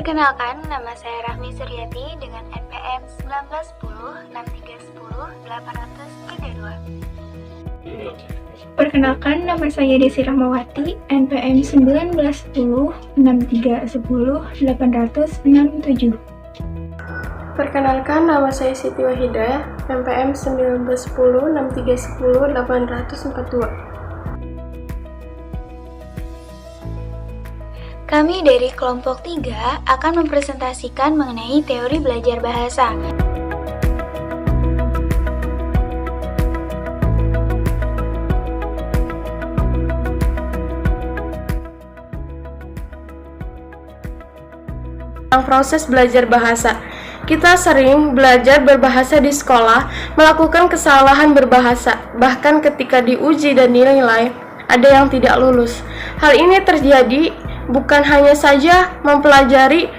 Perkenalkan, nama saya Rahmi Suryati dengan NPM 1910 6310 832. Perkenalkan, nama saya Desi Rahmawati, NPM 1910 6310 867. Perkenalkan, nama saya Siti Wahidah, NPM 1910 6310 842. Kami dari kelompok 3 akan mempresentasikan mengenai teori belajar bahasa. Proses belajar bahasa. Kita sering belajar berbahasa di sekolah, melakukan kesalahan berbahasa, bahkan ketika diuji dan dinilai, ada yang tidak lulus. Hal ini terjadi bukan hanya saja mempelajari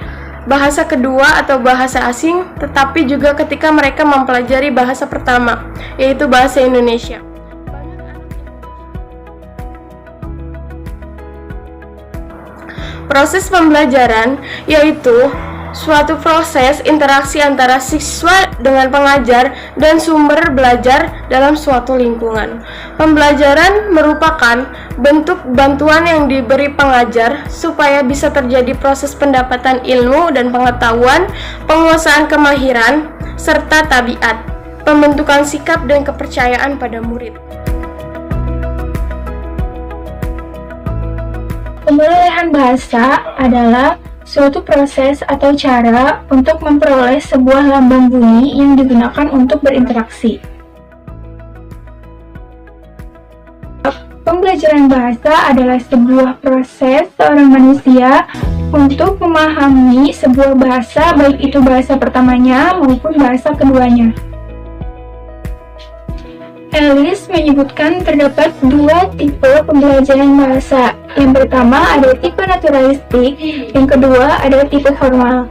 bahasa kedua atau bahasa asing, tetapi juga ketika mereka mempelajari bahasa pertama, yaitu bahasa Indonesia. Proses pembelajaran yaitu suatu proses interaksi antara siswa dengan pengajar dan sumber belajar dalam suatu lingkungan. Pembelajaran merupakan bentuk bantuan yang diberi pengajar supaya bisa terjadi proses pendapatan ilmu dan pengetahuan, penguasaan kemahiran, serta tabiat, pembentukan sikap dan kepercayaan pada murid. Pemrolehan bahasa adalah suatu proses atau cara untuk memperoleh sebuah lambang bunyi yang digunakan untuk berinteraksi. Pembelajaran bahasa adalah sebuah proses seorang manusia untuk memahami sebuah bahasa, baik itu bahasa pertamanya maupun bahasa keduanya. Ellis menyebutkan terdapat dua tipe pembelajaran bahasa. Yang pertama ada tipe naturalistik, yang kedua ada tipe formal.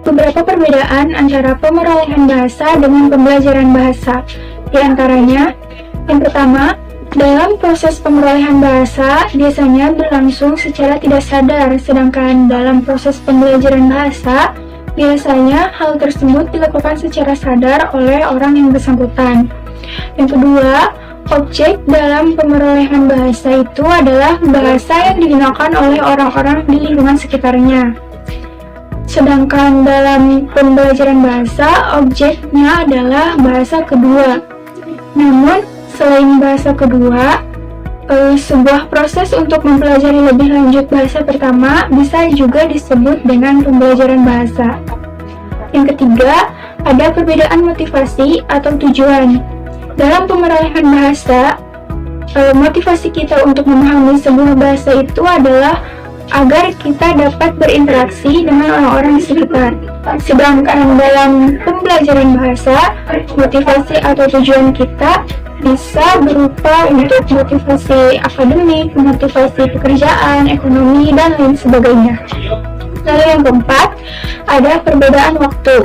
Beberapa perbedaan antara pemerolehan bahasa dengan pembelajaran bahasa. Di antaranya, yang pertama, dalam proses pemerolehan bahasa biasanya berlangsung secara tidak sadar, sedangkan dalam proses pembelajaran bahasa biasanya hal tersebut dilakukan secara sadar oleh orang yang bersangkutan. Yang kedua, objek dalam pemerolehan bahasa itu adalah bahasa yang digunakan oleh orang-orang di lingkungan sekitarnya. Sedangkan dalam pembelajaran bahasa, objeknya adalah bahasa kedua. Namun, selain bahasa kedua, sebuah proses untuk mempelajari lebih lanjut bahasa pertama bisa juga disebut dengan pembelajaran bahasa. Yang ketiga, ada perbedaan motivasi atau tujuan. Dalam pemerolehan bahasa, motivasi kita untuk memahami sebuah bahasa itu adalah agar kita dapat berinteraksi dengan orang-orang di sekitar. Sedangkan dalam pembelajaran bahasa, motivasi atau tujuan kita bisa berupa untuk motivasi akademik, motivasi pekerjaan, ekonomi, dan lain sebagainya. Lalu yang keempat, ada perbedaan waktu.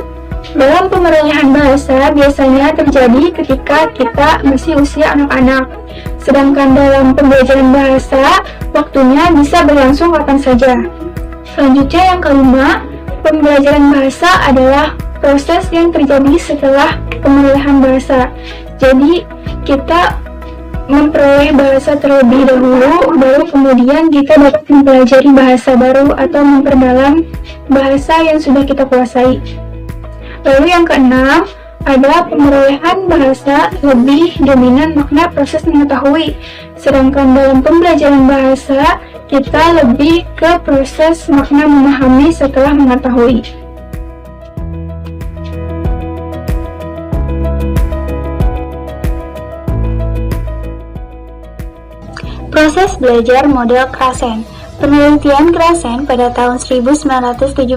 Dalam pemerolehan bahasa biasanya terjadi ketika kita masih usia anak-anak. Sedangkan dalam pembelajaran bahasa, waktunya bisa berlangsung kapan saja. Selanjutnya yang kelima, pembelajaran bahasa adalah proses yang terjadi setelah pemerolehan bahasa. Jadi, kita memperoleh bahasa terlebih dahulu, baru kemudian kita dapat mempelajari bahasa baru atau memperdalam bahasa yang sudah kita kuasai. Lalu yang keenam, ada pemerolehan bahasa lebih dominan makna proses mengetahui. Sedangkan dalam pembelajaran bahasa, kita lebih ke proses makna memahami setelah mengetahui. Proses belajar model Krasen. Penelitian Krasen pada tahun 1976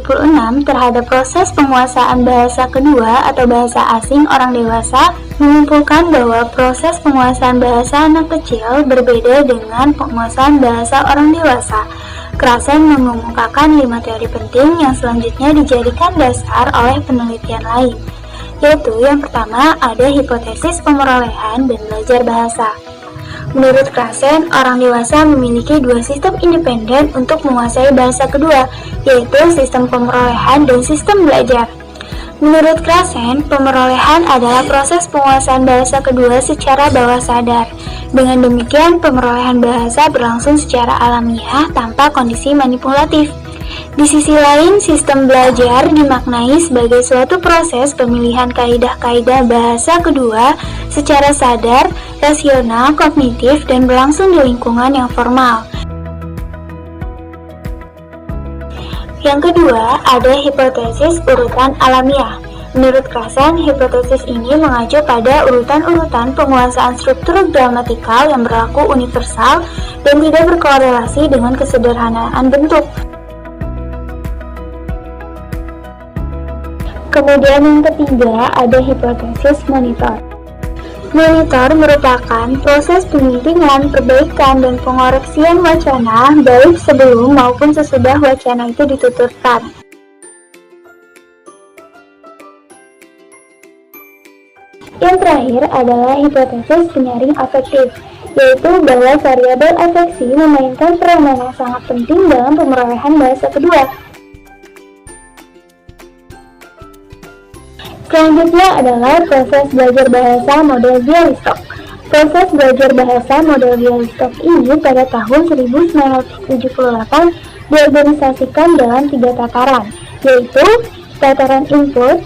terhadap proses penguasaan bahasa kedua atau bahasa asing orang dewasa menyimpulkan bahwa proses penguasaan bahasa anak kecil berbeda dengan penguasaan bahasa orang dewasa. Krasen mengemukakan 5 teori penting yang selanjutnya dijadikan dasar oleh penelitian lain, yaitu yang pertama ada hipotesis pemerolehan dan belajar bahasa. Menurut Krasen, orang dewasa memiliki dua sistem independen untuk menguasai bahasa kedua, yaitu sistem pemerolehan dan sistem belajar. Menurut Krasen, pemerolehan adalah proses penguasaan bahasa kedua secara bawah sadar. Dengan demikian, pemerolehan bahasa berlangsung secara alamiah tanpa kondisi manipulatif. Di sisi lain, sistem belajar dimaknai sebagai suatu proses pemilihan kaidah-kaidah bahasa kedua secara sadar, rasional, kognitif, dan berlangsung di lingkungan yang formal. Yang kedua, ada hipotesis urutan alamiah. Menurut Krasen, hipotesis ini mengacu pada urutan-urutan penguasaan struktur gramatikal yang berlaku universal dan tidak berkorelasi dengan kesederhanaan bentuk. Kemudian yang ketiga, ada hipotesis monitor. Monitor merupakan proses penyuntingan, perbaikan, dan pengoreksian wacana baik sebelum maupun sesudah wacana itu dituturkan. Yang terakhir adalah hipotesis penyaring afektif, yaitu bahwa variabel afeksi memainkan peranan yang sangat penting dalam pemerolehan bahasa kedua. Selanjutnya adalah proses belajar bahasa model Bialystok. Proses belajar bahasa model Bialystok ini pada tahun 1978 diorganisasikan dalam 3 tataran, yaitu tataran input,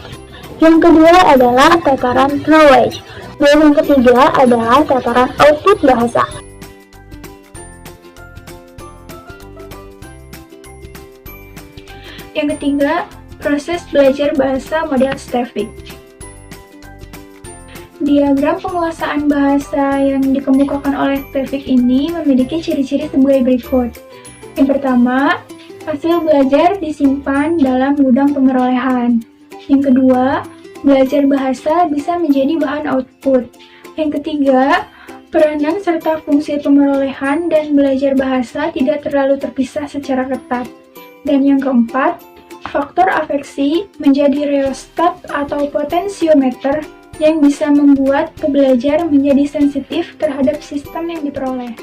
yang kedua adalah tataran knowledge, dan yang ketiga adalah tataran output bahasa. Yang ketiga, proses belajar bahasa model Stefik. Diagram penguasaan bahasa yang dikemukakan oleh Stefik ini memiliki ciri-ciri sebagai berikut. Yang pertama, hasil belajar disimpan dalam gudang pemerolehan. Yang kedua, belajar bahasa bisa menjadi bahan output. Yang ketiga, peranan serta fungsi pemerolehan dan belajar bahasa tidak terlalu terpisah secara ketat. Dan yang keempat, faktor afeksi menjadi rheostat atau potensiometer yang bisa membuat pembelajar menjadi sensitif terhadap sistem yang diperoleh.